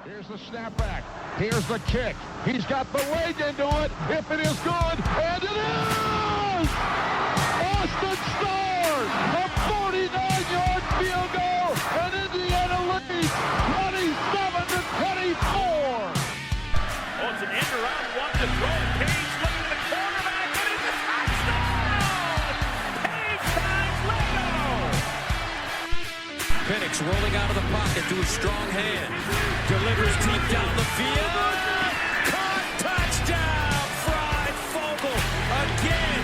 Here's the snapback. Here's the kick. He's got the leg into it. If it is good, and it is! Austin Starr, a 49-yard field goal, and Indiana leads 27-24. Oh, it's an end around one to throw. Page looking at the quarterback, and it's a touchdown! Page finds Leno! Penix rolling out of the pocket to his strong hand. Delivers deep down the field. Caught, touchdown! Fried Fogel again.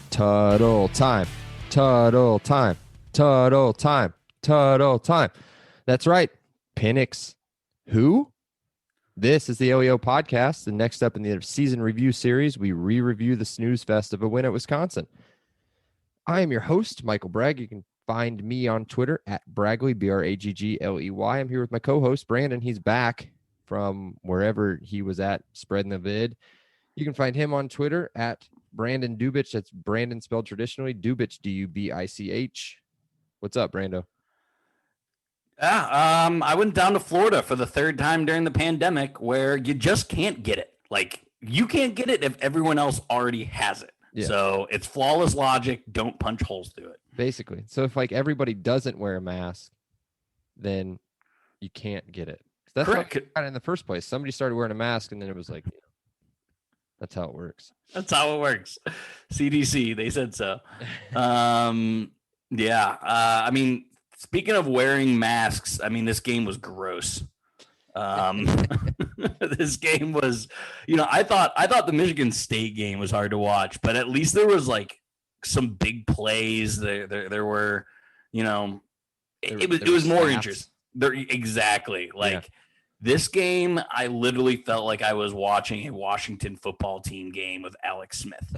Tuttle time. Tuttle time. Tuttle time. Tuttle time. That's right. Penix. Who? This is the OEO podcast. And next up in the season review series, we re-review the snooze fest of a win at Wisconsin. I am your host, Michael Bragg. You can find me on Twitter at Braggley, Braggley. I'm here with my co-host, Brandon. He's back from wherever he was at spreading the vid. You can find him on Twitter at Brandon Dubich. That's Brandon spelled traditionally. Dubich, Dubich. What's up, Brando? Yeah, I went down to Florida for the third time during the pandemic where you just can't get it. Like, you can't get it if everyone else already has it. Yeah. So it's flawless logic. Don't punch holes through it. Basically. So if like everybody doesn't wear a mask, then you can't get it. That's correct. What in the first place. Somebody started wearing a mask and then it was like, that's how it works. That's how it works. CDC, they said so. I mean, speaking of wearing masks, I mean, this game was gross. This game was, I thought the Michigan State game was hard to watch, but at least there was like some big plays. There were, it was more interesting. Exactly. This game, I literally felt like I was watching a Washington football team game with Alex Smith.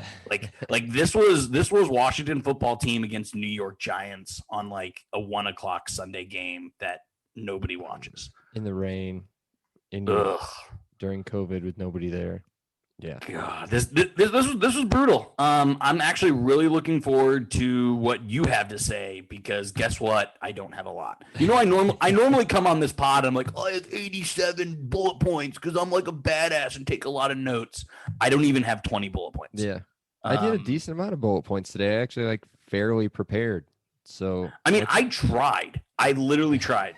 Like this was Washington football team against New York Giants on like a 1:00 Sunday game that nobody watches. In the rain, during COVID with nobody there. Yeah. God, this was brutal. I'm actually really looking forward to what you have to say because guess what? I don't have a lot. I normally come on this pod and I'm like, I have 87 bullet points because I'm like a badass and take a lot of notes. I don't even have 20 bullet points. Yeah. I did a decent amount of bullet points today. I actually fairly prepared. So I mean, I tried. I literally tried.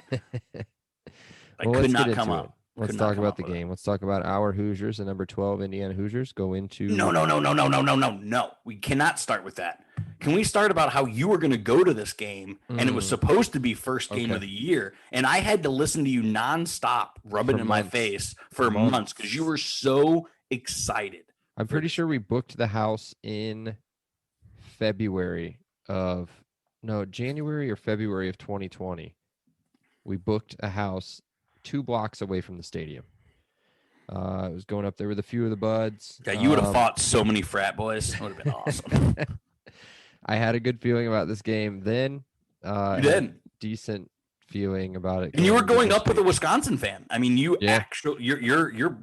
I could not come up. Let's talk about the game. Let's talk about our Hoosiers, the number 12 Indiana Hoosiers go into. No. We cannot start with that. Can we start about how you were going to go to this game and it was supposed to be first game of the year, and I had to listen to you nonstop rubbing it in my face for months because you were so excited. I'm pretty sure we booked the house in January or February of 2020. We booked a house 2 blocks away from the stadium. I was going up there with a few of the buds. Yeah, you would have fought so many frat boys. It would have been awesome. I had a good feeling about this game then. You did. Decent feeling about it. And you were going up with a Wisconsin fan. I mean, you're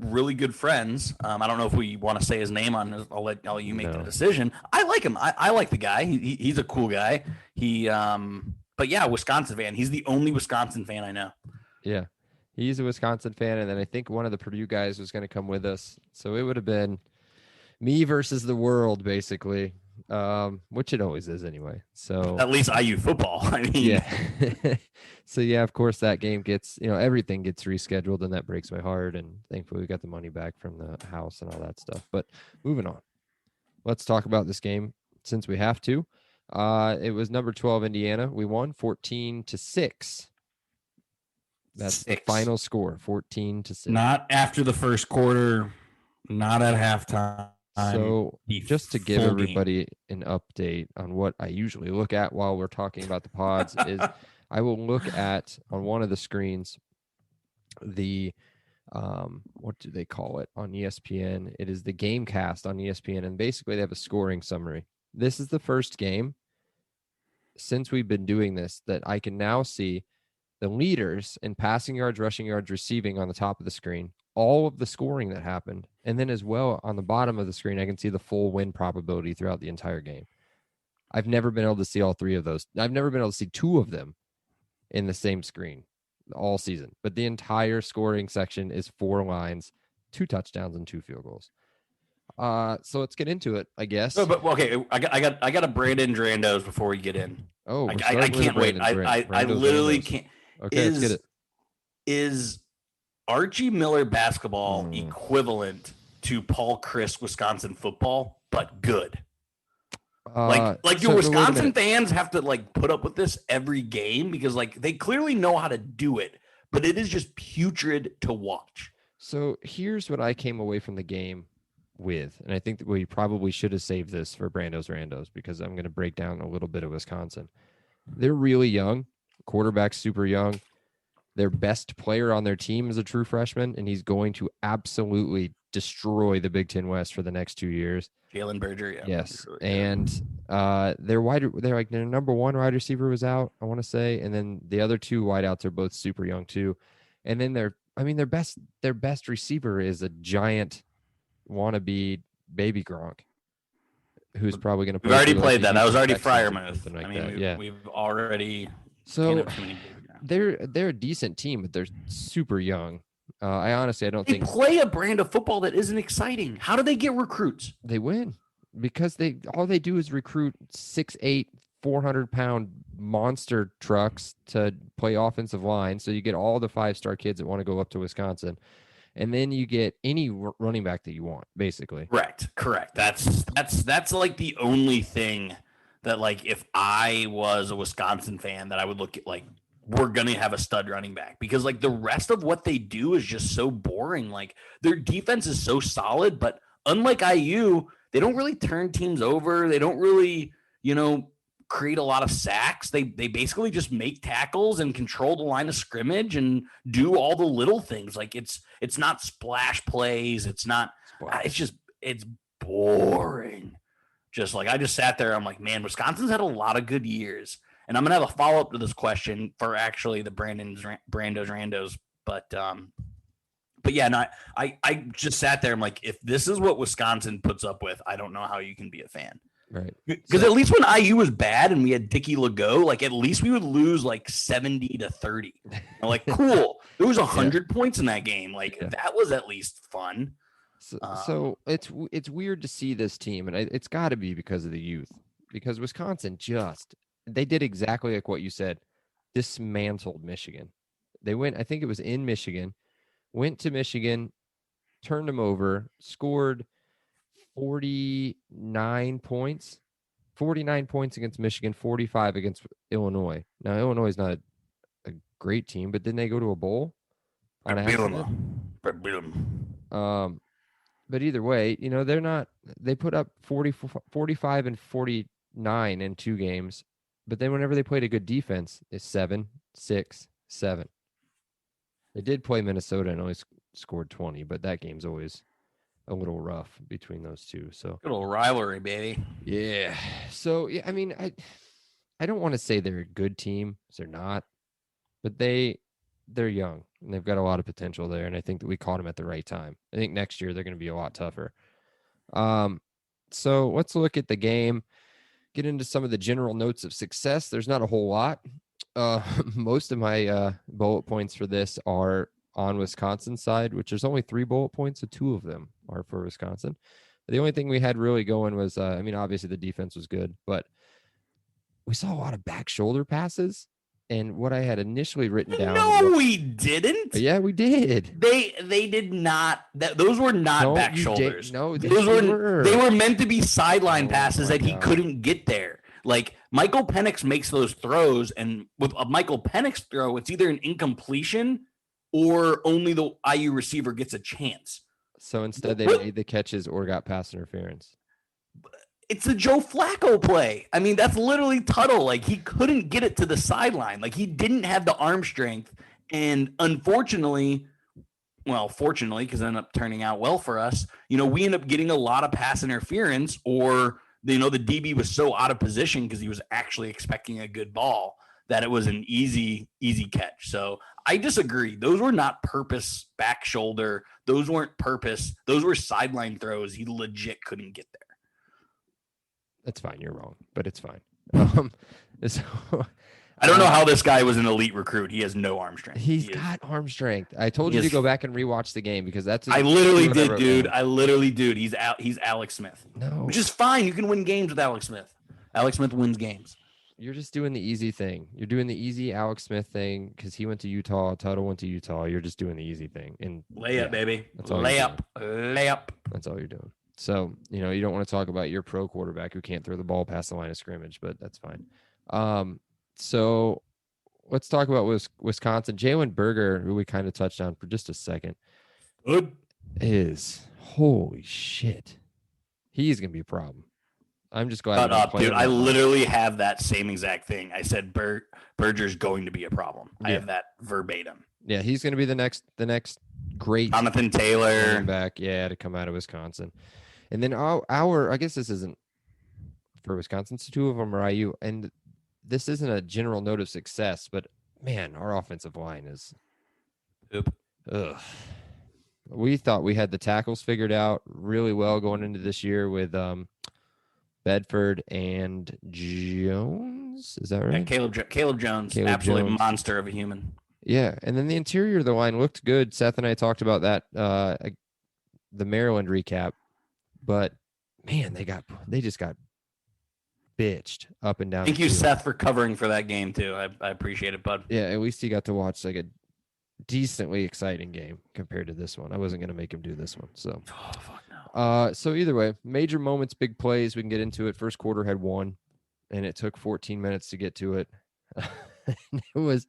really good friends. I don't know if we want to say his name on this. I'll let you make the decision. I like him. I like the guy. He's a cool guy. But yeah, Wisconsin fan. He's the only Wisconsin fan I know. Yeah. He's a Wisconsin fan, and then I think one of the Purdue guys was going to come with us. So it would have been me versus the world, basically, which it always is anyway. So at least IU football. I mean, yeah. So yeah, of course that game gets, everything gets rescheduled, and that breaks my heart. And thankfully we got the money back from the house and all that stuff. But moving on, let's talk about this game since we have to. It was number 12 Indiana. We won 14-6. That's 6. The final score, 14-6. Not after the first quarter, not at halftime. So just to give everybody an update on what I usually look at while we're talking about the pods is I will look at on one of the screens the what do they call it on ESPN? It is the Gamecast on ESPN, and basically they have a scoring summary. This is the first game since we've been doing this that I can now see the leaders in passing yards, rushing yards, receiving on the top of the screen, all of the scoring that happened. And then as well on the bottom of the screen, I can see the full win probability throughout the entire game. I've never been able to see all three of those. I've never been able to see two of them in the same screen all season. But the entire scoring section is 4 lines, 2 touchdowns, and 2 field goals. So let's get into it, I guess. No, but okay, I got a Brandon Drandos before we get in. Oh, I can't wait. I literally can't. Okay, let's get it. Is Archie Miller basketball equivalent to Paul Chryst Wisconsin football, but good? Do Wisconsin fans have to like put up with this every game because like they clearly know how to do it, but it is just putrid to watch. So here's what I came away from the game with, and I think that we probably should have saved this for Brando's Randos because I'm going to break down a little bit of Wisconsin. They're really young. Quarterback's super young. Their best player on their team is a true freshman, and he's going to absolutely destroy the Big Ten West for the next 2 years. Jalen Berger, yeah. Yes, and their number 1 wide receiver was out, I want to say, and then the other 2 wideouts are both super young too. And then their best receiver is a giant wannabe baby Gronk, who's probably going to. We've already played that. That was already Freiermuth. We've already. So they're a decent team, but they're super young. I honestly, I don't think they play a brand of football that isn't exciting. How do they get recruits? They win because all they do is recruit 6'8", 400-pound monster trucks to play offensive line. So you get all the 5-star kids that want to go up to Wisconsin, and then you get any running back that you want, basically. Correct. That's like the only thing that like if I was a Wisconsin fan that I would look at like. We're going to have a stud running back because like the rest of what they do is just so boring. Like their defense is so solid, but unlike IU, they don't really turn teams over. They don't really, create a lot of sacks. They basically just make tackles and control the line of scrimmage and do all the little things. Like it's not splash plays. It's boring. Just like I just sat there. I'm like, man, Wisconsin's had a lot of good years. And I'm going to have a follow-up to this question for actually the Brando's Randos. But yeah, no, I just sat there. I'm like, if this is what Wisconsin puts up with, I don't know how you can be a fan. Right. Because at least when IU was bad and we had Dickie Legault, like at least we would lose like 70-30. I'm like, cool. There was 100 points in that game. Like that was at least fun. So it's weird to see this team, and it's got to be because of the youth. Because Wisconsin they did exactly like what you said, dismantled Michigan. They went, I think it was in Michigan, went to Michigan, turned them over, scored 49 points against Michigan, 45 against Illinois. Now, Illinois is not a great team, but didn't they go to a bowl? On accident? But either way, they put up 45 and 49 in 2 games. But then whenever they played a good defense, it's 7, 6, 7. They did play Minnesota and only scored 20, but that game's always a little rough between those two. So good little rivalry, baby. Yeah. So yeah, I mean, I don't want to say they're a good team, because they're not, but they're young and they've got a lot of potential there. And I think that we caught them at the right time. I think next year they're going to be a lot tougher. So let's look at the game. Get into some of the general notes of success. There's not a whole lot. Most of my bullet points for this are on Wisconsin's side, which there's only 3 bullet points, so 2 of them are for Wisconsin. The only thing we had really going was, obviously the defense was good, but we saw a lot of back shoulder passes. And what I had initially written down. No, we didn't. Yeah, we did. They did not. Those were not back shoulders. No, those were. They were meant to be sideline passes that he couldn't get there. Like Michael Penix makes those throws, and with a Michael Penix throw, it's either an incompletion or only the IU receiver gets a chance. So instead, they made the catches or got pass interference. It's the Joe Flacco play. I mean, that's literally Tuttle. Like, he couldn't get it to the sideline. Like, he didn't have the arm strength. And unfortunately, fortunately, because it ended up turning out well for us, we end up getting a lot of pass interference, or, the DB was so out of position because he was actually expecting a good ball that it was an easy catch. So I disagree. Those were not purpose back shoulder. Those weren't purpose. Those were sideline throws. He legit couldn't get there. That's fine. You're wrong, but it's fine. So I don't know how this guy was an elite recruit. He has no arm strength. he's got arm strength. I told you to go back and rewatch the game because that's. I literally did, dude. I literally, dude. He's Alex Smith. No, which is fine. You can win games with Alex Smith. Alex Smith wins games. You're just doing the easy thing. You're doing the easy Alex Smith thing because he went to Utah. Tuttle went to Utah. You're just doing the easy thing. And layup, baby. That's all layup. That's all you're doing. So, you don't want to talk about your pro quarterback who can't throw the ball past the line of scrimmage, but that's fine. So let's talk about Wisconsin. Jalen Berger, who we kind of touched on for just a second, is holy shit. He's going to be a problem. I'm just glad. Shut up, dude. I literally have that same exact thing. I said Berger's going to be a problem. I have that verbatim. Yeah, he's going to be the next great Jonathan Taylor back. Yeah, to come out of Wisconsin. And then I guess this isn't for Wisconsin. So 2 of them are IU, and this isn't a general note of success, but man, our offensive line is. Ugh. We thought we had the tackles figured out really well going into this year with Bedford and Jones. Is that right? Yeah, Caleb Jones, absolute monster of a human. Yeah, and then the interior of the line looked good. Seth and I talked about that the Maryland recap, but man, they just got bitched up and down. Thank you, Seth, for covering for that game too. I appreciate it, bud. Yeah, at least he got to watch like a decently exciting game compared to this one. I wasn't going to make him do this one, so. Oh, fuck no. So either way, major moments, big plays. We can get into it. First quarter had 1, and it took 14 minutes to get to it. It was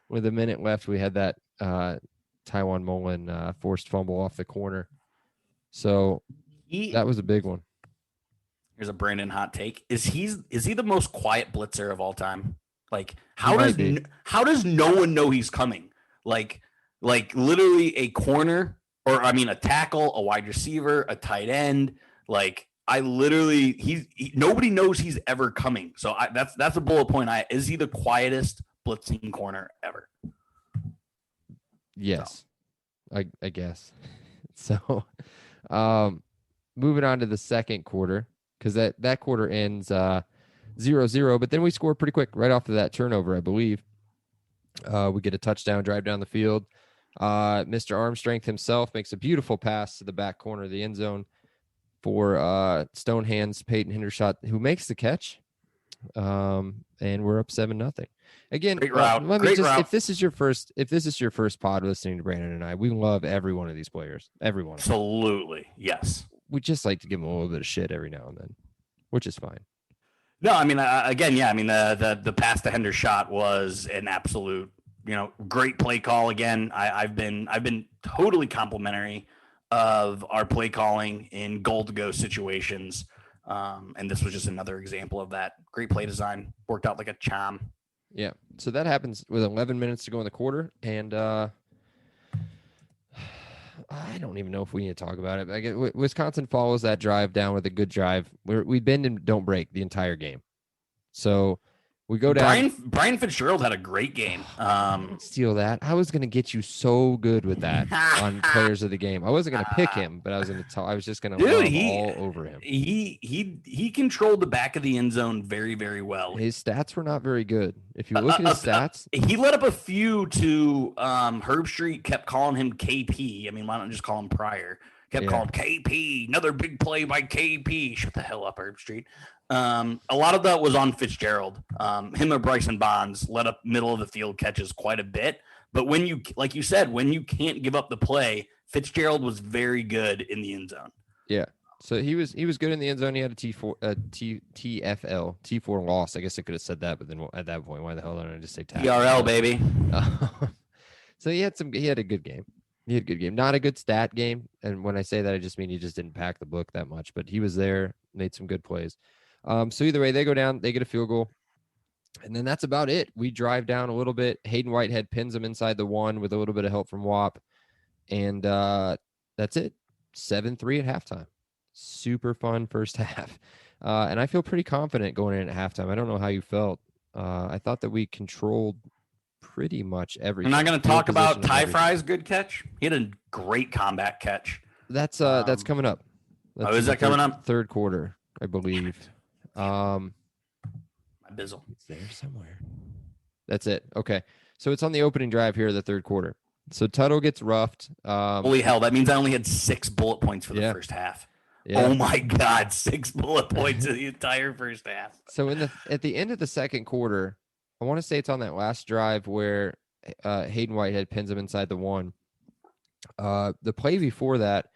with a minute left. We had that Tywone Mullen forced fumble off the corner. So that was a big one. Here's a Brandon hot take. Is he the most quiet blitzer of all time? Like how does no one know he's coming? Like literally a corner, or I mean a tackle, a wide receiver, a tight end. Like I literally nobody knows he's ever coming. So that's a bullet point. Is he the quietest blitzing corner ever? Yes, so. I guess. So moving on to the second quarter, because that quarter ends 0-0, but then we score pretty quick right off of that turnover, I believe. We get a touchdown drive down the field. Mr. Armstrength himself makes a beautiful pass to the back corner of the end zone for Stonehands Peyton Hendershot, who makes the catch. And we're up 7-0. Again, great route. If this is your first pod listening to Brandon and I, we love every one of these players. Every one. Absolutely, yes. We just like to give them a little bit of shit every now and then, which is fine. No, I mean, again, yeah. I mean, the pass to Hendershot was an absolute, great play call. Again, I've been totally complimentary of our play calling in goal to go situations, and this was just another example of that. Great play design, worked out like a charm. Yeah. So that happens with 11 minutes to go in the quarter, and I don't even know if we need to talk about it. Wisconsin follows that drive down with a good drive. We bend and don't break the entire game. So we go down. Brian Fitzgerald had a great game. Steal that. I was going to get you so good with that on players of the game. I wasn't going to pick him, but I was just going to love all over him. He controlled the back of the end zone very, very well. His stats were not very good. If you look at his stats, he let up a few to Herb Street kept calling him KP. I mean, why don't just call him Pryor? Kept calling KP, another big play by KP. Shut the hell up, Herb Street. A lot of that was on Fitzgerald. Him and Bryson Bonds let up middle of the field catches quite a bit. But when you, like you said, when you can't give up the play, Fitzgerald was very good in the end zone. Yeah. So he was good in the end zone. He had a T4 loss. I guess I could have said that, but then at that point, why the hell didn't I just say tackle? TRL, baby. So he had a good game. Not a good stat game. And when I say that, I just mean he just didn't pack the book that much, but he was there, made some good plays. So either way, they go down, they get a field goal, and then that's about it. We drive down a little bit. Hayden Whitehead pins them inside the 1 with a little bit of help from WAP, and that's it. 7-3 at halftime. Super fun first half, and I feel pretty confident going in at halftime. I don't know how you felt. I thought that we controlled pretty much everything. We're not going to talk about Ty Fry's good catch. He had a great combat catch. That's coming up. Is that coming up? Third quarter, I believe. My bizzle. It's there somewhere. That's it. Okay. So it's on the opening drive here of the third quarter. So Tuttle gets roughed. Holy hell. That means I only had 6 bullet points for the first half. Yeah. Oh my God. 6 bullet points in the entire first half. So at the end of the second quarter, I want to say it's on that last drive where Hayden Whitehead pins him inside the 1. The play before that,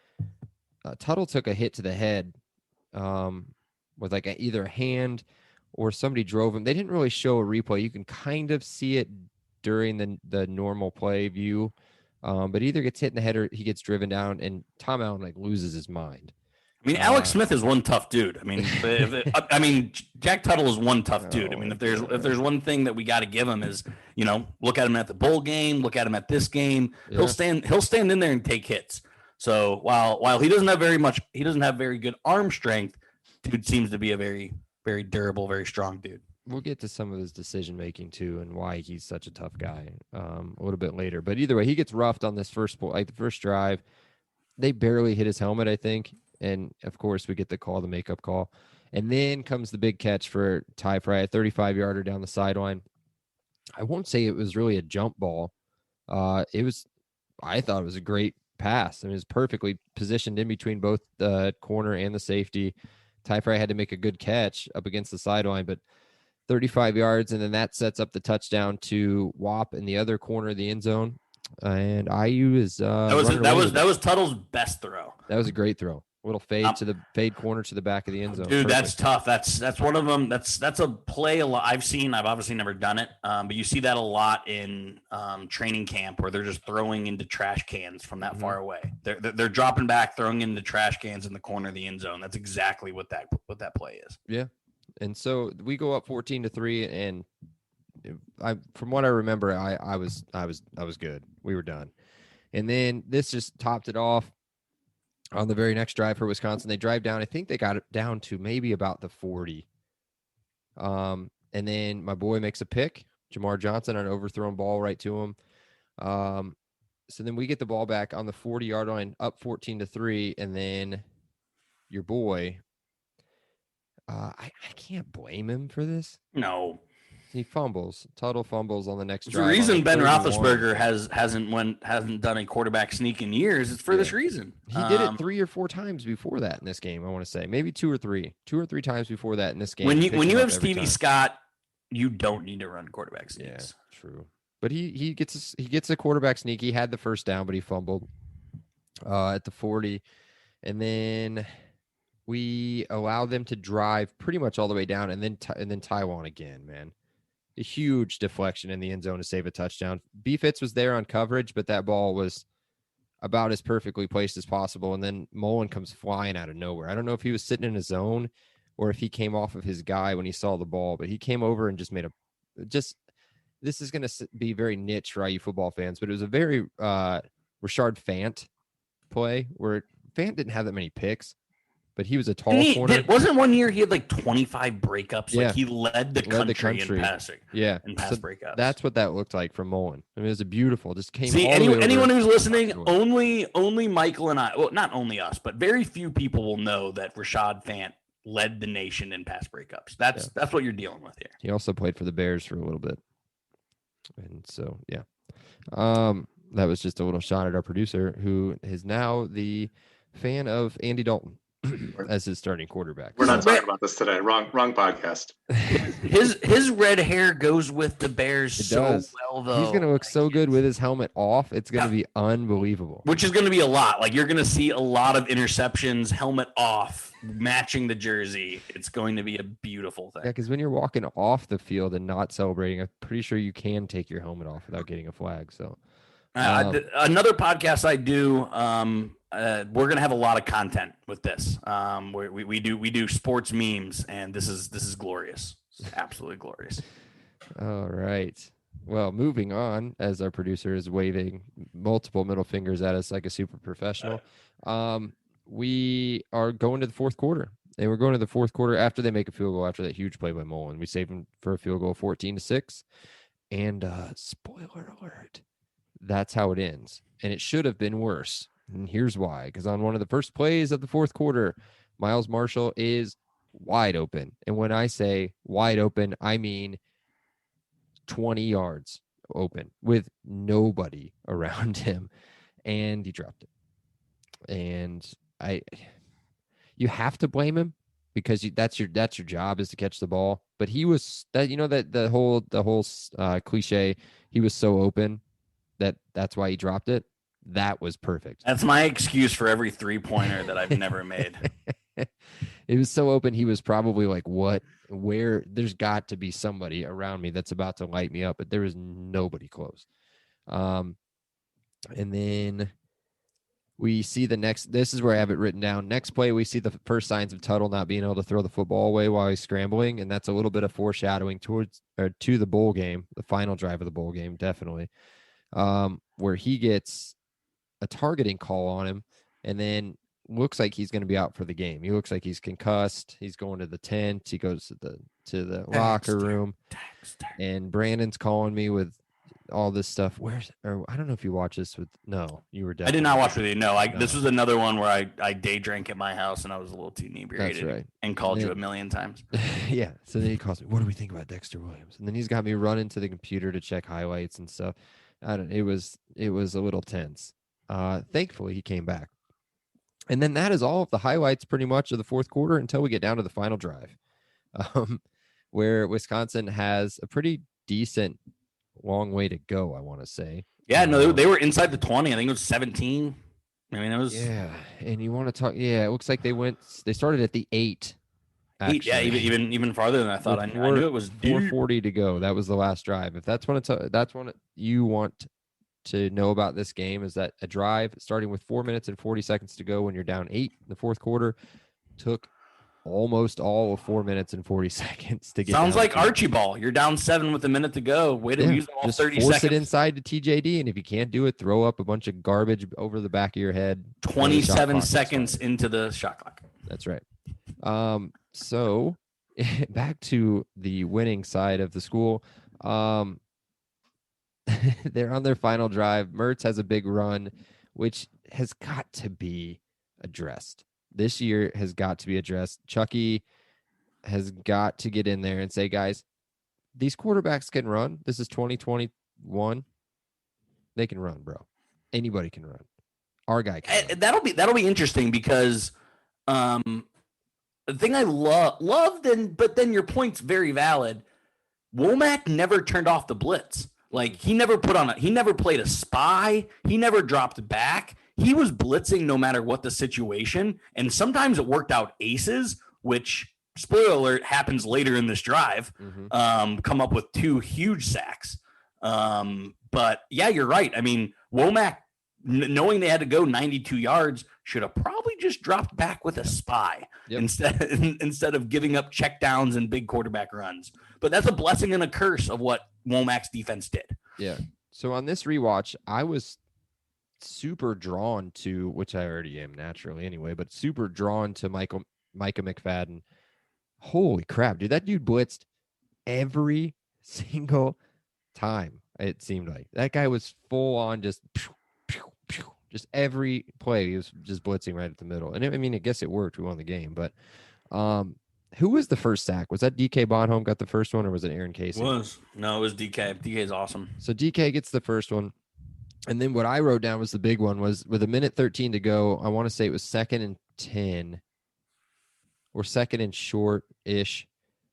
Tuttle took a hit to the head with like either a hand or somebody drove him. They didn't really show a replay. You can kind of see it during the normal play view, but either gets hit in the head or he gets driven down, and Tom Allen like loses his mind. I mean, Alex Smith is one tough dude. I mean, Jack Tuttle is one tough dude. I mean, if there's one thing that we got to give him is, look at him at the bowl game, look at him at this game. Yeah. He'll stand in there and take hits. So while he doesn't have very good arm strength, dude seems to be a very, very durable, very strong dude. We'll get to some of his decision making too, and why he's such a tough guy a little bit later. But either way, he gets roughed on this first drive. They barely hit his helmet, I think. And of course, we get the makeup call. And then comes the big catch for Ty Fry, a 35-yarder down the sideline. I won't say it was really a jump ball. I thought it was a great pass. I mean, it was perfectly positioned in between both the corner and the safety. Ty Fry had to make a good catch up against the sideline, but 35 yards, and then that sets up the touchdown to Wap in the other corner of the end zone. And IU is that was Tuttle's best throw. That was a great throw. Little fade to the fade corner to the back of the end zone. Dude, perfect. That's tough. That's one of them. That's a play a lot I've seen. I've obviously never done it, but you see that a lot in training camp where they're just throwing into trash cans from that far away. They're dropping back, throwing into trash cans in the corner of the end zone. That's exactly what that play is. Yeah, and so we go up 14-3, and from what I remember, I was good. We were done, and then this just topped it off. On the very next drive for Wisconsin, they drive down. I think they got it down to maybe about the 40. And then my boy makes a pick, Jamar Johnson, on an overthrown ball right to him. So then we get the ball back on the 40-yard line, up 14-3, and then your boy, I can't blame him for this. No. He fumbles. Tuttle fumbles on the next drive. The reason Ben Roethlisberger hasn't done a quarterback sneak in years. It's for this reason. He did it 3 or 4 times before that in this game. I want to say maybe 2 or 3 times before that in this game. When you have Stevie Scott, you don't need to run quarterback sneaks. Yeah, true. But he gets a quarterback sneak. He had the first down, but he fumbled at the 40, and then we allow them to drive pretty much all the way down, and then Taiwan again, man. A huge deflection in the end zone to save a touchdown. B-Fitz was there on coverage, but that ball was about as perfectly placed as possible. And then Mullen comes flying out of nowhere. I don't know if he was sitting in his zone or if he came off of his guy when he saw the ball, but he came over and just this is going to be very niche for IU football fans, but it was a very Rashard Fant play where Fant didn't have that many picks. But he was a tall corner. Wasn't one year he had like 25 breakups? Yeah. Like he led the country in passing. Yeah. In pass breakups. That's what that looked like from Mullen. I mean, it was a beautiful. Just came. See, anyone who's listening, only Michael and I. Well, not only us, but very few people will know that Rashard Fant led the nation in pass breakups. That's what you're dealing with here. He also played for the Bears for a little bit, and so yeah, that was just a little shot at our producer, who is now the fan of Andy Dalton as his starting quarterback. We're not talking about this today. Wrong podcast. His red hair goes with the Bears well, though. He's going to look so good with his helmet off. It's going to be unbelievable. Which is going to be a lot. Like, you're going to see a lot of interceptions, helmet off, matching the jersey. It's going to be a beautiful thing. Yeah, because when you're walking off the field and not celebrating, I'm pretty sure you can take your helmet off without getting a flag. So another podcast I do, we're gonna have a lot of content with this. We do sports memes, and this is glorious. It's absolutely glorious. All right. Well, moving on, as our producer is waving multiple middle fingers at us like a super professional, we are going to the fourth quarter. And we're going to the fourth quarter after they make a field goal after that huge play by Mullen. We save them for a field goal 14-6. And spoiler alert, that's how it ends. And it should have been worse. And here's why. Because on one of the first plays of the fourth quarter, Miles Marshall is wide open. And when I say wide open, I mean 20 yards open with nobody around him, and he dropped it. And you have to blame him because that's your job is to catch the ball. But he was that that the whole cliche. He was so open that's why he dropped it. That was perfect. That's my excuse for every 3-pointer that I've never made. It was so open. He was probably like, what? Where? There's got to be somebody around me that's about to light me up, but there was nobody close. And then we see this is where I have it written down. Next play, we see the first signs of Tuttle not being able to throw the football away while he's scrambling. And that's a little bit of foreshadowing to the bowl game, the final drive of the bowl game, definitely, where he gets a targeting call on him and then looks like he's going to be out for the game. He looks like he's concussed. He's going to the tent. He goes to the locker room, and Brandon's calling me with all this stuff. I don't know if you watch this with, no, you were definitely. I did not watch with you. No, this was another one where I day drank at my house and I was a little too inebriated. That's right. And called you a million times. Yeah. So then he calls me, what do we think about Dexter Williams? And then he's got me running to the computer to check highlights and stuff. It was a little tense. Thankfully he came back. And then that is all of the highlights pretty much of the fourth quarter until we get down to the final drive, where Wisconsin has a pretty decent long way to go, I want to say. Yeah, no, they were inside the 20. I think it was 17. I mean, it was. Yeah, and you want to talk. Yeah, it looks like they started at the 8. Actually. Yeah, even farther than I thought. I knew it was 4:40 to go. That was the last drive. If that's what you want to know about this game, is that a drive starting with 4 minutes and 40 seconds to go when you're down 8 in the fourth quarter took almost all of 4 minutes and 40 seconds to get. Sounds like Archie Ball. You're down 7 with a minute to go. Way to use all just 30 force seconds. It inside to TJD, and if you can't do it, throw up a bunch of garbage over the back of your head. 27 seconds into the shot clock. That's right. So back to the winning side of the school. They're on their final drive. Mertz has a big run, which has got to be addressed. This year has got to be addressed. Chucky has got to get in there and say, guys, these quarterbacks can run. This is 2021. They can run, bro. Anybody can run. Our guy can run. That'll be interesting because the thing I loved, but then your point's very valid. Womack never turned off the blitz. Like he never played a spy. He never dropped back. He was blitzing no matter what the situation. And sometimes it worked out aces, which, spoiler alert, happens later in this drive, come up with 2 huge sacks. But yeah, you're right. I mean, Womack, knowing they had to go 92 yards, should have probably just dropped back with a spy instead of giving up checkdowns and big quarterback runs. But that's a blessing and a curse of what Womack's defense did. Yeah. So on this rewatch, I was super drawn to, which I already am naturally anyway, but super drawn to Micah McFadden. Holy crap, dude. That dude blitzed every single time, it seemed like. That guy was full on just every play. He was just blitzing right at the middle. And I guess it worked. We won the game. But who was the first sack? Was that DK Bonhomme got the first one, or was it Aaron Casey? It was DK. DK is awesome. So DK gets the first one. And then what I wrote down was the big one was with 1:13 to go. I want to say it was 2nd and 10 or 2nd and short-ish.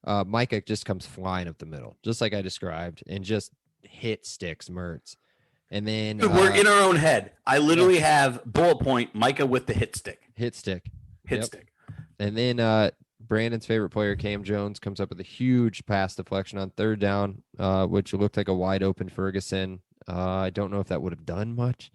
Micah just comes flying up the middle, just like I described, and just hit sticks Mertz. And then we're in our own head. I literally have bullet point Micah with the hit stick. Stick. And then Brandon's favorite player, Cam Jones, comes up with a huge pass deflection on 3rd down, which looked like a wide open Ferguson. I don't know if that would have done much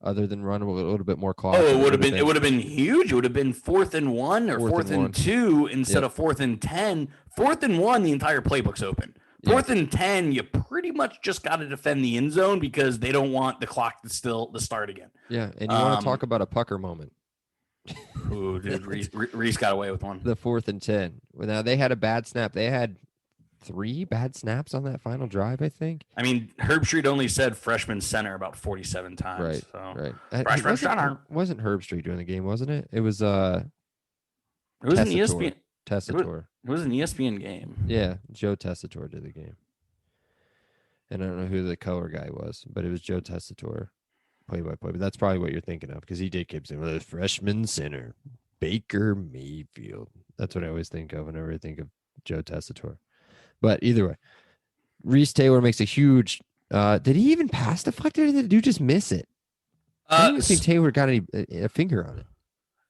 other than run a little bit more clock. Oh, it would have been huge. It would have been 4th and 1 or 4th and 2 instead of 4th and 10. 4th and 1, the entire playbook's open. 4th and 10, you pretty much just got to defend the end zone because they don't want the clock to start again. Yeah, and you want to talk about a pucker moment. Ooh, dude, Reese got away with one. The 4th and 10. Well, now they had a bad snap. They had 3 bad snaps on that final drive, I think. I mean, Herbstreit only said freshman center about 47 times. Right, so. right. Freshman center. Wasn't Herbstreit during the game, wasn't it? It was It was an ESPN. Tessitore. It was an ESPN game. Yeah, Joe Tessitore did the game. And I don't know who the color guy was, but it was Joe Tessitore, play-by-play. But that's probably what you're thinking of because he did keep saying, well, the freshman center, Baker Mayfield. That's what I always think of whenever I think of Joe Tessitore. But either way, Reese Taylor makes a huge did he even pass the deflect or did the dude just miss it? I don't think Taylor got a finger on it.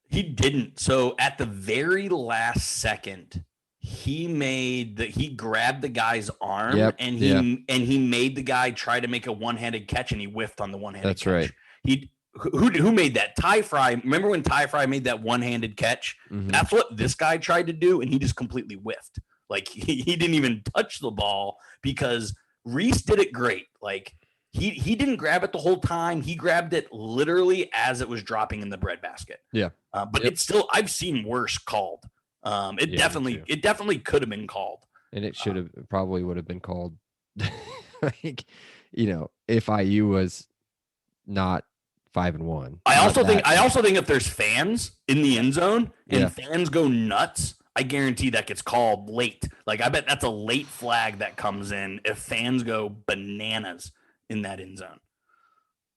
He didn't. So at the very last second, he grabbed the guy's arm and he made the guy try to make a one-handed catch and he whiffed on the one-handed catch. That's right. Who made that? Ty Fry. Remember when Ty Fry made that one-handed catch? Mm-hmm. That's what this guy tried to do, and he just completely whiffed. Like he didn't even touch the ball because Reese did it great. Like he didn't grab it the whole time. He grabbed it literally as it was dropping in the breadbasket. Yeah. But it's still, I've seen worse called. It definitely could have been called. And it should have probably would have been called like, if IU was not 5-1. I also think if there's fans in the end zone and fans go nuts, I guarantee that gets called late. Like I bet that's a late flag that comes in if fans go bananas in that end zone.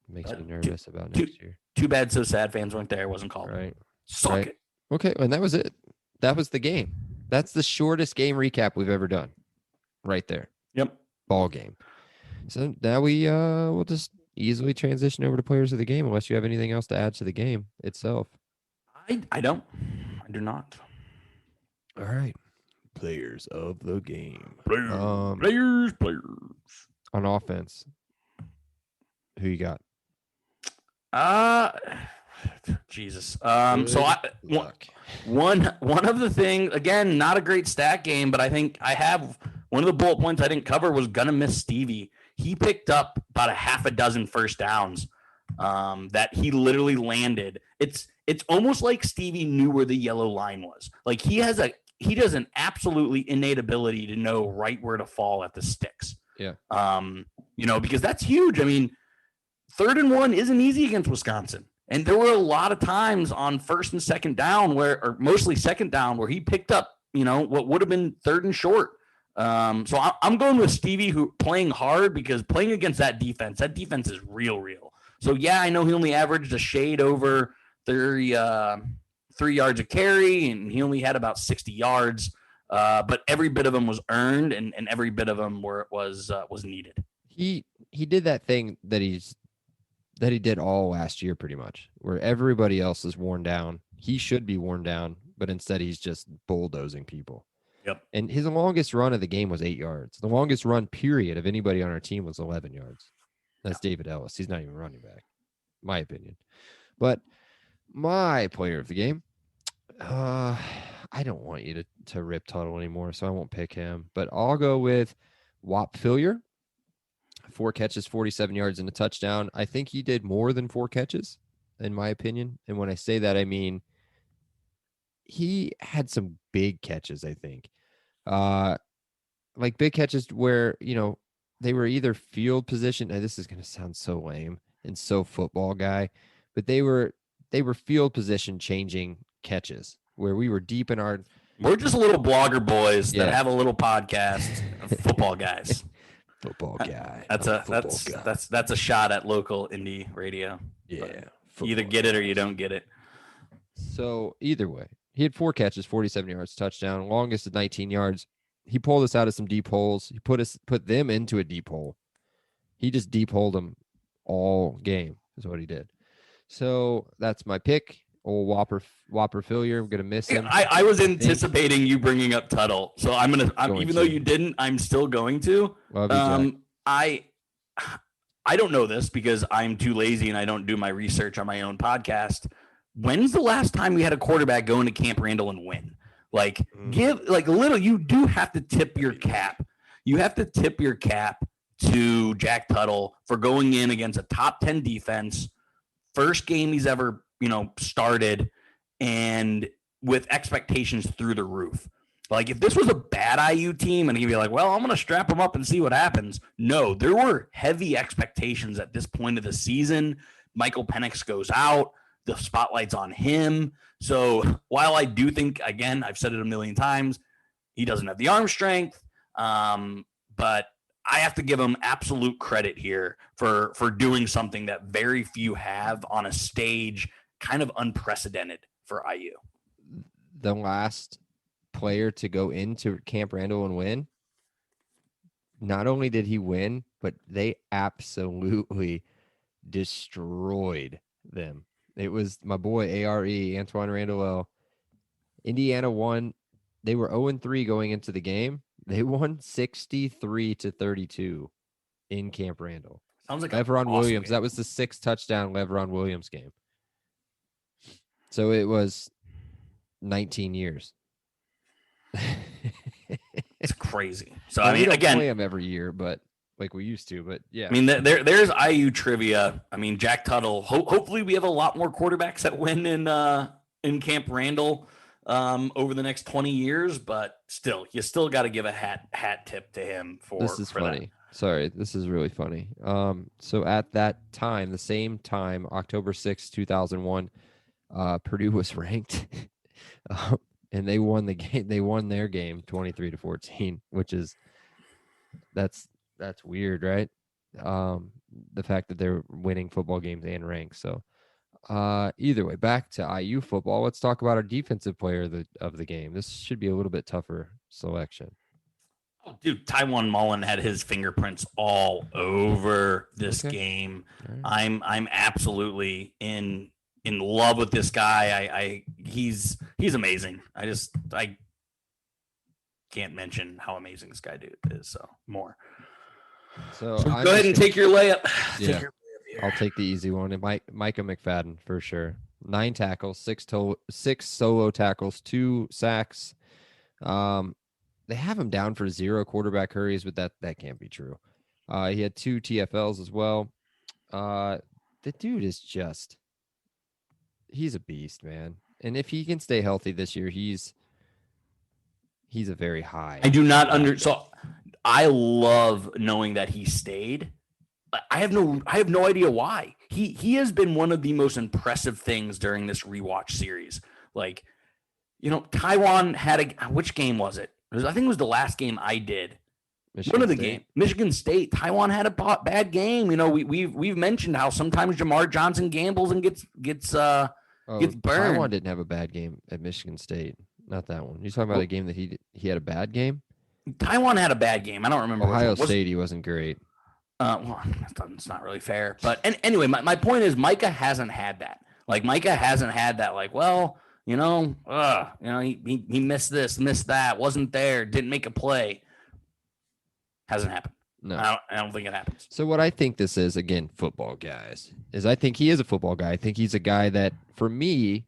Makes me nervous about next year. Too bad, so sad. Fans weren't there. It wasn't called. Right. Suck it. Okay, and that was it. That was the game. That's the shortest game recap we've ever done. Right there. Yep. Ball game. So now we'll just easily transition over to players of the game unless you have anything else to add to the game itself. I don't. I do not. All right. Players of the game. Players. On offense. Who you got? Jesus. So one of the things, again, not a great stat game, but I think I have one of the bullet points I didn't cover was gonna miss Stevie. He picked up about a half a dozen first downs that he literally landed. It's almost like Stevie knew where the yellow line was. Like he does an absolutely innate ability to know right where to fall at the sticks. Yeah. Because that's huge. I mean, 3rd and 1 isn't easy against Wisconsin. And there were a lot of times on 1st and 2nd down or mostly 2nd down where he picked up, what would have been 3rd and short. So I'm going with Stevie, who playing hard because playing against that defense is real. So yeah, I know he only averaged a shade over 3 yards a carry and he only had about 60 yards. But every bit of them was earned and every bit of them was needed. He did that thing that he did all last year pretty much, where everybody else is worn down. He should be worn down, but instead he's just bulldozing people. Yep. And his longest run of the game was 8 yards. The longest run period of anybody on our team was 11 yards. That's David Ellis. He's not even running back, my opinion. But my player of the game, I don't want you to rip Tuttle anymore, so I won't pick him. But I'll go with Whop Philyor. 4 catches, 47 yards, and a touchdown. I think he did more than 4 catches, in my opinion. And when I say that, I mean he had some big catches, I think. Like big catches where, they were either field position. Now, this is going to sound so lame and so football guy, but they were field position changing catches where we were deep in our. We're just little blogger boys that have a little podcast of football guys. Football guy. That's a shot at local indie radio. Yeah. You either get it or you don't get it. So either way, he had 4 catches, 47 yards, touchdown. Longest at 19 yards. He pulled us out of some deep holes. He put them into a deep hole. He just deep holed them all game is what he did. So that's my pick. Old Whopper Philyor. I'm gonna miss him. I was anticipating you bringing up Tuttle, so I'm even though you didn't, I'm still going to. I don't know this because I'm too lazy and I don't do my research on my own podcast. When's the last time we had a quarterback go into Camp Randall and win? You do have to tip your cap. You have to tip your cap to Jack Tuttle for going in against a top 10 defense, first game he's ever started, and with expectations through the roof. Like if this was a bad IU team and he'd be like, well, I'm going to strap him up and see what happens. No, there were heavy expectations at this point of the season. Michael Penix goes out. The spotlight's on him. So while I do think, again, I've said it a million times, he doesn't have the arm strength, but I have to give him absolute credit here for doing something that very few have on a stage kind of unprecedented for IU. The last player to go into Camp Randall and win, not only did he win, but they absolutely destroyed them. It was my boy ARE, Antoine Randall. Indiana won. They were 0-3 going into the game. They won 63-32 in Camp Randall. Sounds like Leveron awesome Williams. game. That was the 6th touchdown Leveron Williams game. So it was 19 years. It's crazy. So Well, I we mean, don't again, play them every year, but like we used to. But yeah, I mean, there's IU trivia. I mean, Jack Tuttle. Hopefully, we have a lot more quarterbacks that win in Camp Randall over the next 20 years. But still, you still got to give a hat tip to him for this is for funny. Sorry, this is really funny. So at that time, the same time, October 6th, 2001, Purdue was ranked, and they won the game. They won their game 23-14, which is that's weird, right? The fact that they're winning football games and ranked. So either way, back to IU football. Let's talk about our defensive player of the game. This should be a little bit tougher selection. Oh, dude, Tywan Mullen had his fingerprints all over this Okay. game. All right. I'm absolutely in love with this guy. He's amazing. I can't mention how amazing this guy is. So more. So So I'm go ahead just and take your layup. Take Yeah. your layup here. I'll take the easy one. And Micah McFadden for sure. 9 tackles, 6 solo tackles, 2 sacks. They have him down for 0 quarterback hurries, but that can't be true. He had 2 TFLs as well. The dude is he's a beast, man. And if he can stay healthy this year, he's a very high. I do not so I love knowing that he stayed. I have no idea why. He has been one of the most impressive things during this rewatch series. Like, Taiwan had which game was it? I think it was the last game I did. One of the game, Michigan State. Taiwan had a bad game. We've mentioned how sometimes Jamar Johnson gambles and gets burned. Taiwan didn't have a bad game at Michigan State. Not that one. You talking about a game that he had a bad game? Taiwan had a bad game. I don't remember. Ohio State, he wasn't great. Well, it's not really fair. But anyway, my point is Micah hasn't had that. Like Micah hasn't had that. Like, well, he missed this, missed that, wasn't there, didn't make a play. Hasn't happened. No. I don't think it happens. So what I think this is, again, football guys, is I think he is a football guy. I think he's a guy that, for me,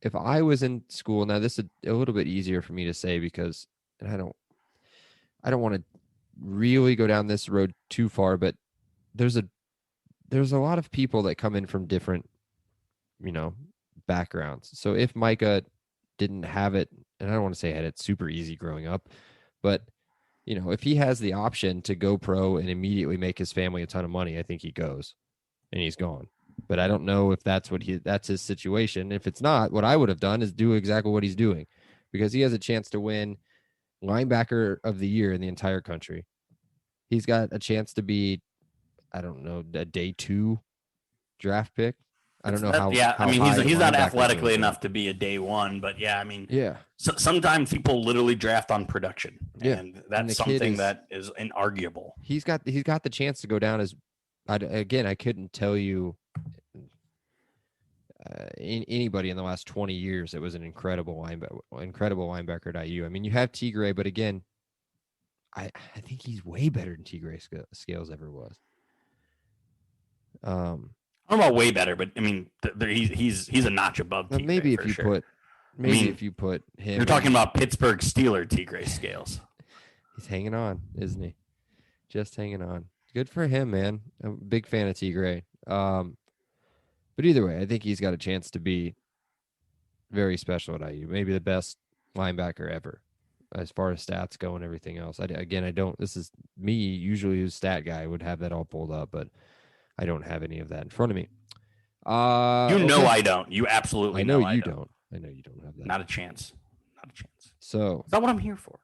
if I was in school, now this is a little bit easier for me to say because I don't want to really go down this road too far, but there's a lot of people that come in from different, backgrounds. So if Micah didn't have it, and I don't want to say had it super easy growing up, but if he has the option to go pro and immediately make his family a ton of money, I think he goes and he's gone. But I don't know if that's his situation. If it's not, what I would have done is do exactly what he's doing because he has a chance to win linebacker of the year in the entire country. He's got a chance to be, I don't know, a day 2 draft pick. I don't know how. Yeah, how I mean, high he's not linebackers athletically are. enough to be a day 1, but yeah, I mean, Yeah. so, sometimes people literally draft on production, Yeah. and And that's the kid something that is inarguable. He's got the chance to go down as, I couldn't tell you anybody in the last 20 years that was an incredible linebacker at IU. I mean, you have Tigray, but again, I think he's way better than Tigray Scales ever was. I don't know about way better, but I mean, he's a notch above. Well, Tigray maybe for if you sure. put him, You're talking about Pittsburgh Steeler Tigray Scales. he's hanging on, isn't he? Just hanging on. Good for him, man. I'm a big fan of Tigray. But either way, I think he's got a chance to be very special at IU. Maybe the best linebacker ever, as far as stats go and everything else. I don't. This is me. Usually, who's stat guy would have that all pulled up, but I don't have any of that in front of me. I don't. You absolutely I know I you don't. I know you don't have that. Not a chance. Not a chance. So It's not what I'm here for.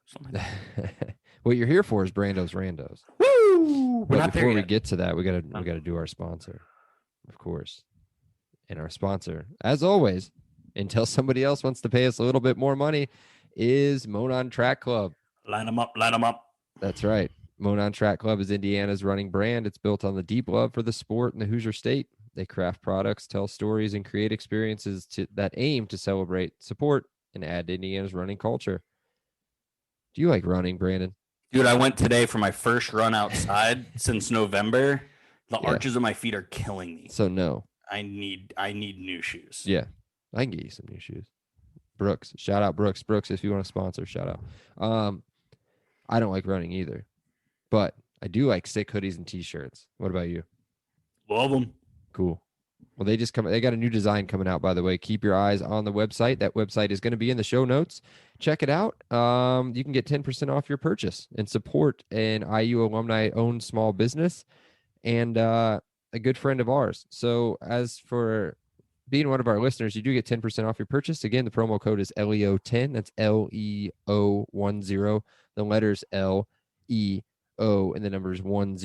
what you're here for is Brando's Randos. Woo! We're But not there before we yet. get to that, we gotta do our sponsor, of course. And our sponsor, as always, until somebody else wants to pay us a little bit more money, is Monon Track Club. Line them up. Line them up. That's right. Monon Track Club is Indiana's running brand. It's built on the deep love for the sport in the Hoosier State. They craft products, tell stories, and create experiences that aim to celebrate, support, and add to Indiana's running culture. Do you like running, Brandon? Dude, I went today for my first run outside since November. The Yeah. arches of my feet are killing me. So no. I need new shoes. Yeah, I can get you some new shoes. Brooks, shout out Brooks. Brooks, if you want to sponsor, shout out. I don't like running either, but I do like sick hoodies and t-shirts. What about you? Love them. Cool. Well, they got a new design coming out, by the way. Keep your eyes on the website. That website is going to be in the show notes. Check it out. You can get 10% off your purchase and support an IU alumni owned small business and a good friend of ours. So as for being one of our listeners, you do get 10% off your purchase. Again, the promo code is LEO10. That's LEO10. The letters LEO and the numbers 10.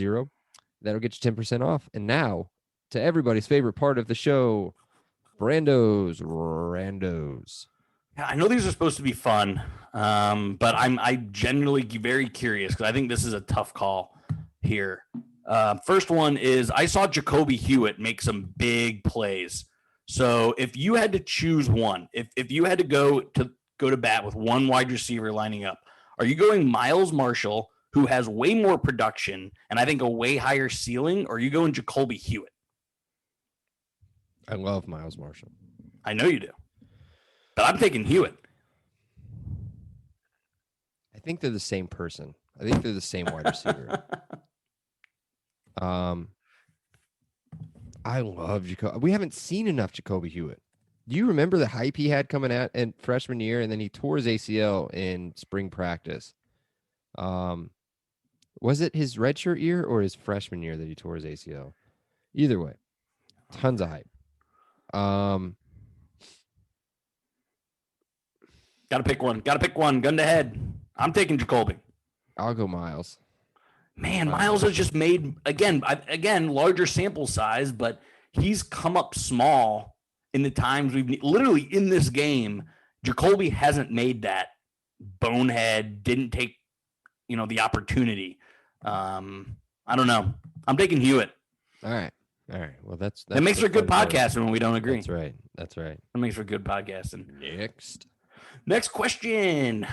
That'll get you 10% off. And now to everybody's favorite part of the show, Brando's Randos. I know these are supposed to be fun, but I'm genuinely very curious because I think this is a tough call here. First one is I saw Jacoby Hewitt make some big plays. So if you had to choose one, if you had to go to bat with one wide receiver lining up, are you going Miles Marshall, who has way more production and I think a way higher ceiling, or are you going Jacoby Hewitt? I love Miles Marshall. I know you do, but I'm taking Hewitt. I think they're the same person. I think they're the same wide receiver. I love Jacoby. We haven't seen enough Jacoby Hewitt. Do you remember the hype he had coming out in freshman year, and then he tore his ACL in spring practice? Was it his redshirt year or his freshman year that he tore his ACL? Either way, tons of hype. Gotta pick one. Gun to head. I'm taking Jacoby. I'll go Miles. Man, Miles has just made again larger sample size, but he's come up small in the times we've literally in this game. Jacoby hasn't made that bonehead, didn't take the opportunity. I don't know. I'm taking Hewitt. All right. Well, that makes for good podcasting when we don't agree. That's right. That makes for good podcasting. Next question.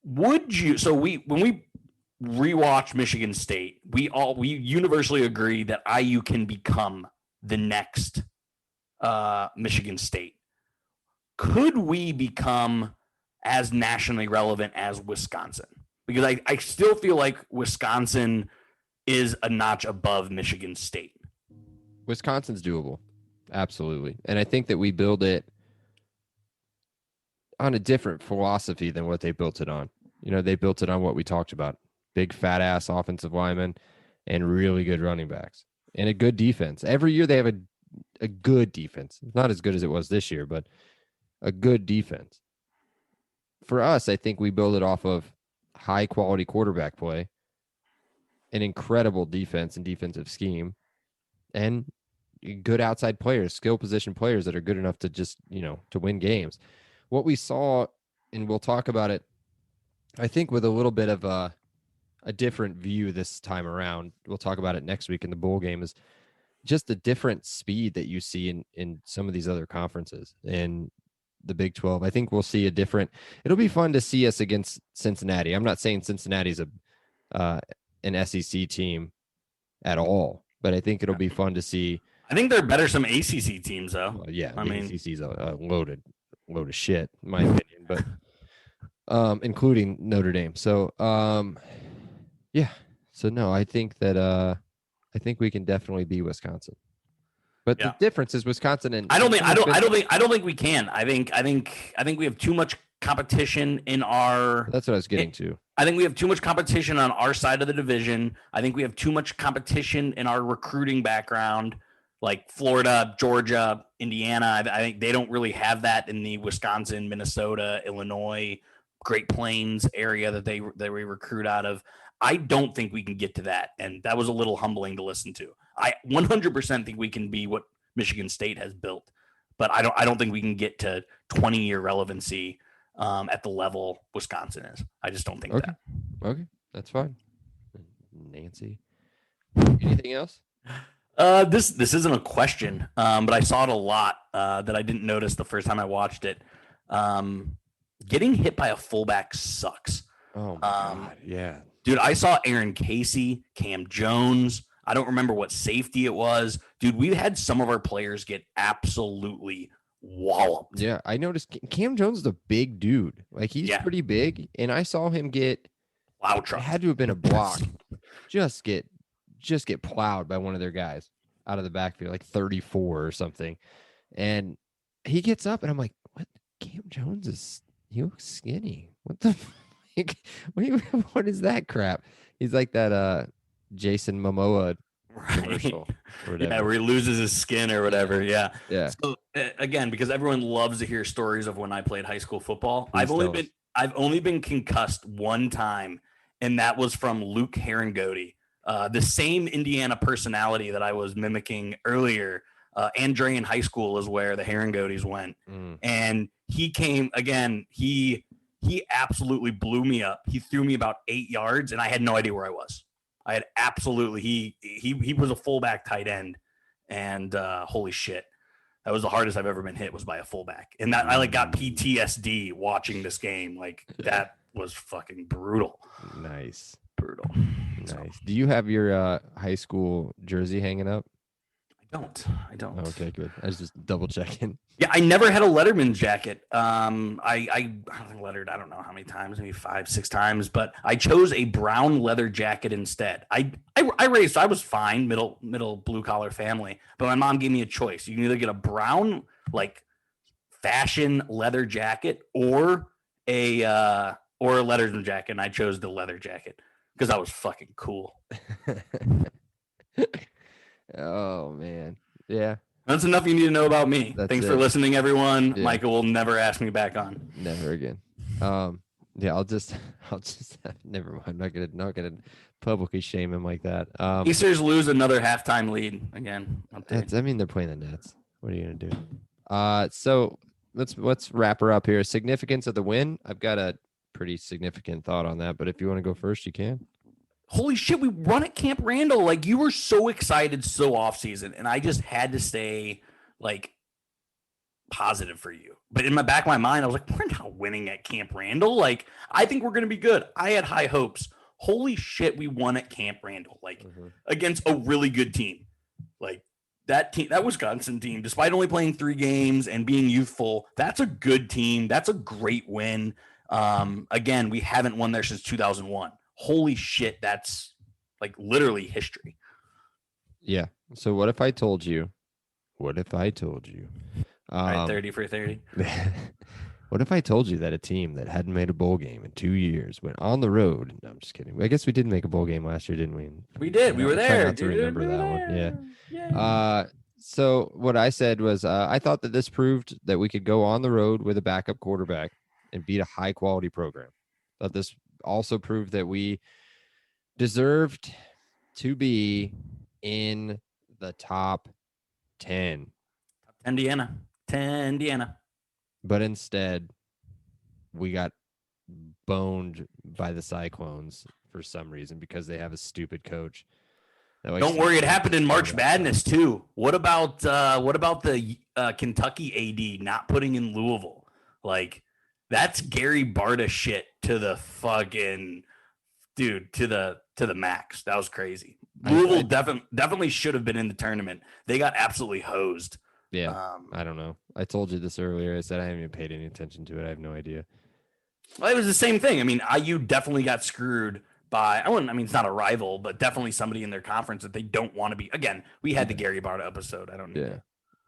Would you? So when we rewatch Michigan State, we universally agree that IU can become the next Michigan State. Could we become as nationally relevant as Wisconsin? Because I still feel like Wisconsin is a notch above Michigan State. Wisconsin's doable. Absolutely. And I think that we build it on a different philosophy than what they built it on. They built it on what we talked about. Big fat ass offensive linemen and really good running backs and a good defense. Every year they have a good defense. Not as good as it was this year, but a good defense. For us, I think we build it off of high quality quarterback play, an incredible defense and defensive scheme, and good outside players, skill position players that are good enough to just, to win games. What we saw, and we'll talk about it, I think with a little bit of a different view this time around, we'll talk about it next week in the bowl game, is just the different speed that you see in some of these other conferences. In the Big 12, I think we'll see it'll be fun to see us against Cincinnati. I'm not saying Cincinnati's an SEC team at all, but I think it'll be fun to see. I think they're better some ACC teams though. Yeah, I mean, ACC's a load of shit in my opinion, but including Notre Dame. So yeah. So no, I think that I think we can definitely be Wisconsin. But the difference is Wisconsin and I don't think we can. I think we have too much competition in our. That's what I was getting to. I think we have too much competition on our side of the division. I think we have too much competition in our recruiting background. Like Florida, Georgia, Indiana. I think they don't really have that in the Wisconsin, Minnesota, Illinois, Great Plains area that we recruit out of. I don't think we can get to that. And that was a little humbling to listen to. I 100% think we can be what Michigan State has built, but I don't think we can get to 20-year relevancy at the level Wisconsin is. I just don't think that. Okay, that's fine. Nancy, anything else? This isn't a question, but I saw it a lot that I didn't notice the first time I watched it. Getting hit by a fullback sucks. Oh my God, yeah. Dude, I saw Aaron Casey, Cam Jones. I don't remember what safety it was. Dude, we've had some of our players get absolutely walloped. Yeah, I noticed Cam Jones is a big dude. Like, he's pretty big, and I saw him get plow it truck. had to have been a block. just get plowed by one of their guys out of the backfield, like 34 or something. And he gets up, and I'm like, what? Cam Jones he looks skinny. What the fuck? What is that crap? He's like that Jason Momoa commercial or whatever. Yeah, where he loses his skin or whatever. Yeah. So again, because everyone loves to hear stories of when I played high school football. Please I've only been concussed one time, and that was from Luke Herringody. The same Indiana personality that I was mimicking earlier. Andrean High School is where the Herringodys went. And he came again. He absolutely blew me up. He threw me about 8 yards, and I had no idea where I was. I had absolutely he was a fullback tight end, and holy shit, that was the hardest I've ever been hit, was by a fullback. And that I got PTSD watching this game. Like, that was fucking brutal. Nice. Brutal. Nice. Do you have your high school jersey hanging up? I don't. Okay, good. I was just double checking. Yeah, I never had a Letterman jacket. I lettered, I don't know how many times, maybe 5-6 times, but I chose a brown leather jacket instead. I was fine, middle blue collar family, but my mom gave me a choice. You can either get a brown, like, fashion leather jacket or a Letterman jacket, and I chose the leather jacket because I was fucking cool. Oh man, yeah. That's enough you need to know about me. Thanks for listening, everyone. Yeah. Michael will never ask me back on. Never again. Yeah, I'll just never mind. I'm not gonna publicly shame him like that. Pacers lose another halftime lead again. They're playing the Nets. What are you gonna do? So let's wrap her up here. Significance of the win. I've got a pretty significant thought on that, but if you want to go first, you can. Holy shit, we run at Camp Randall. Like, you were so excited, so off season, and I just had to stay, like, positive for you. But in the back of my mind, I was like, we're not winning at Camp Randall. Like, I think we're going to be good. I had high hopes. Holy shit, we won at Camp Randall, like, against a really good team. Like, that Wisconsin team, despite only playing 3 games and being youthful, that's a good team. That's a great win. Again, we haven't won there since 2001. Holy shit, that's, like, literally history. Yeah. So what if I told you? All right, 30 for 30. What if I told you that a team that hadn't made a bowl game in 2 years went on the road? No, I'm just kidding. I guess we did make a bowl game last year, didn't we? We did. We were there. Try not to remember that one. Yeah. So what I said was I thought that this proved that we could go on the road with a backup quarterback and beat a high quality program. Thought this also proved that we deserved to be in the top 10. Indiana. But instead, we got boned by the Cyclones for some reason because they have a stupid coach. Don't worry, it happened in March Madness too. What about the Kentucky AD not putting in Louisville? Like, that's Gary Barta shit to the fucking dude, to the max. That was crazy. Louisville definitely should have been in the tournament. They got absolutely hosed. Yeah, I don't know. I told you this earlier. I said I haven't even paid any attention to it. I have no idea. Well, it was the same thing. I mean, IU definitely got screwed by, it's not a rival, but definitely somebody in their conference that they don't want to be. Again, we had the Gary Barta episode. I don't know. Yeah,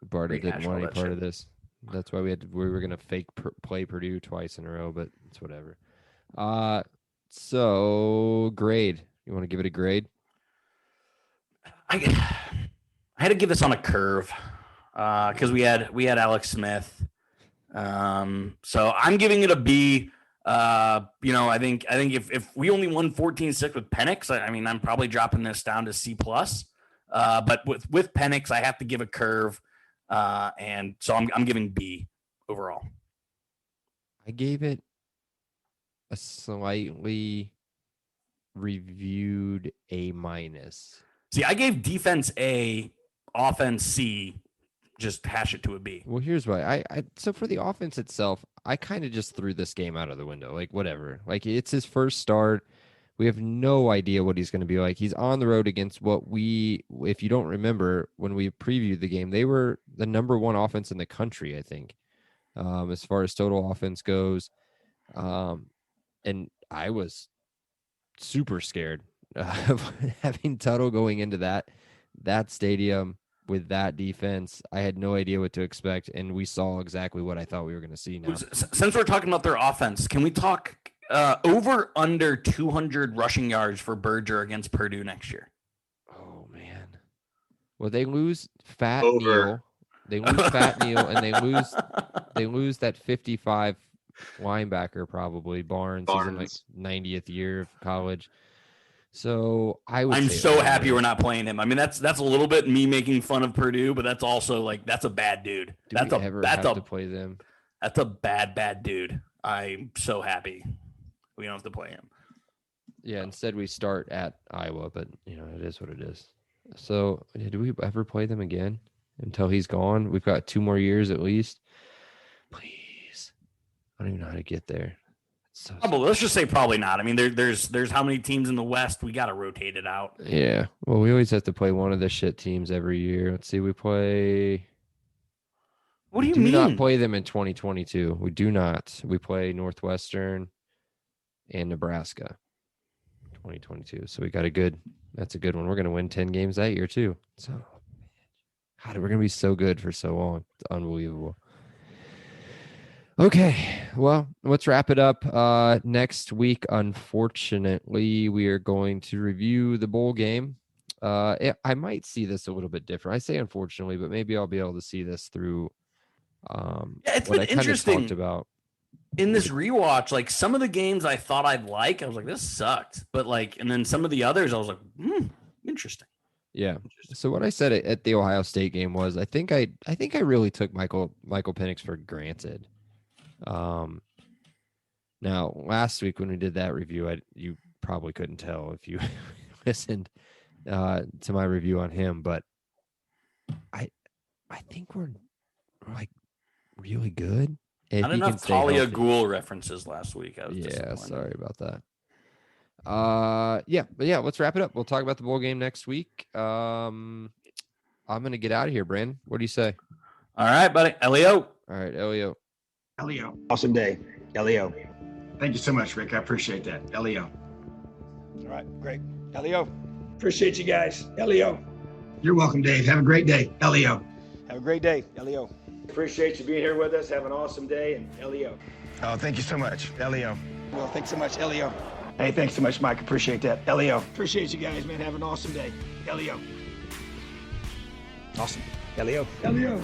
Barta didn't want any part of this. That's why we were gonna fake play Purdue twice in a row, but it's whatever. So grade. You want to give it a grade? I I had to give this on a curve because we had Alex Smith. So I'm giving it a B. I think if we only won 14-6 with Penix, I mean, I'm probably dropping this down to C+. But with Penix, I have to give a curve. And so I'm giving B overall. I gave it a slightly reviewed A-. See, I gave defense A, offense C, just hash it to a B. Well, here's why. So for the offense itself, I kind of just threw this game out of the window. Like, whatever. Like, it's his first start. We have no idea what he's going to be like. He's on the road against if you don't remember, when we previewed the game, they were the number one offense in the country, I think, as far as total offense goes. And I was super scared of having Tuttle going into that stadium with that defense. I had no idea what to expect, and we saw exactly what I thought we were going to see now. Since we're talking about their offense, can we talk over under 200 rushing yards for Berger against Purdue next year? Oh, man. Well, they lose Fat Over. Neal. They lose Fat Neal, and they lose that 55 linebacker probably. Barnes. He's in like 90th year of college. So I'm so happy we're not playing him. I mean, that's a little bit me making fun of Purdue, but that's also like that's a bad dude. Have to play them? That's a bad dude. I'm so happy we don't have to play him. Yeah, instead we start at Iowa, but it is what it is. So do we ever play them again until he's gone? We've got 2 more years at least. Please, I don't even know how to get there. Let's just say probably not. I mean, there's how many teams in the West? We got to rotate it out. Yeah. Well, we always have to play one of the shit teams every year. Let's see. We play. What do you mean? We do not play them in 2022. We do not. We play Northwestern and Nebraska 2022. So we got that's a good one. We're going to win 10 games that year too. So, God, we're going to be so good for so long. It's unbelievable. Okay, well, let's wrap it up. Next week, unfortunately, we are going to review the bowl game. I might see this a little bit different. I say unfortunately, but maybe I'll be able to see this through it's what been I kind of interesting talked about. In this rewatch, like some of the games I thought I'd like, I was like, this sucked. But and then some of the others, I was like, interesting. Yeah. So what I said at the Ohio State game was, I think I really took Michael Penix for granted. Now last week when we did that review, you probably couldn't tell if you listened to my review on him, but I think we're like really good. Not enough Talia Ghul references last week. I was sorry about that. Yeah, let's wrap it up. We'll talk about the bowl game next week. I'm gonna get out of here, Brandon. What do you say? All right, buddy. Elio. All right, Elio. Elio. Awesome day. Elio. Thank you so much, Rick. I appreciate that. Elio. All right, great. Elio. Appreciate you guys. Elio. You're welcome, Dave. Have a great day. Elio. Have a great day. Elio. Appreciate you being here with us. Have an awesome day. And Elio. Oh, thank you so much. Elio. Well, thanks so much, Elio. Hey, thanks so much, Mike. Appreciate that. Elio. Appreciate you guys, man. Have an awesome day. Elio. Awesome. Elio. Elio.